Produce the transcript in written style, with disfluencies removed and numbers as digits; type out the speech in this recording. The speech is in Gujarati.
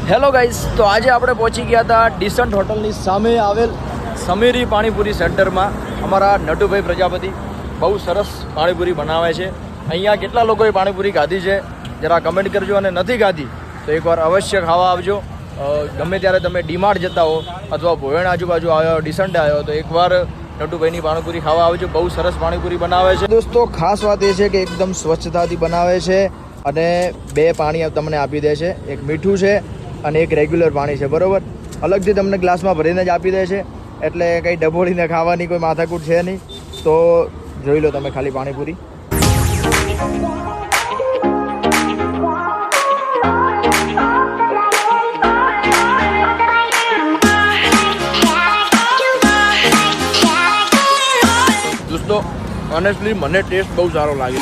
હેલો ગાઈસ, તો આજે આપણે પહોંચી ગયા હતા ડિસન્ટ હોટલની સામે આવેલ સમીરી પાણીપુરી સેન્ટરમાં. અમારા નટુભાઈ પ્રજાપતિ બહુ સરસ પાણીપુરી બનાવે છે. અહીંયા કેટલા લોકોએ પાણીપુરી ખાધી છે જરા કમેન્ટ કરજો, અને નથી ખાધી તો એકવાર અવશ્ય ખાવા આવજો. ગમે ત્યારે તમે ડીમાર્ટ જતા હો અથવા ભોયણ આજુબાજુ આવ્યો, ડિસન્ટ આવ્યો તો એકવાર નટુભાઈની પાણીપુરી ખાવા આવજો. બહુ સરસ પાણીપુરી બનાવે છે દોસ્તો. ખાસ વાત એ છે કે એકદમ સ્વચ્છતાથી બનાવે છે અને 2 પાણી તમને આપી દે છે. એક મીઠું છે અને એક રેગ્યુલર પાણી છે, બરાબર. અલગથી તમને ગ્લાસમાં ભરીને જ આપી દે છે, એટલે કંઈ ડબોળીને ખાવાની કોઈ માથાકૂટ છે નહીં. તો જોઈ લો તમે ખાલી પાણીપુરી. દોસ્તો ઓનેસ્ટલી મને ટેસ્ટ બહુ સારો લાગે.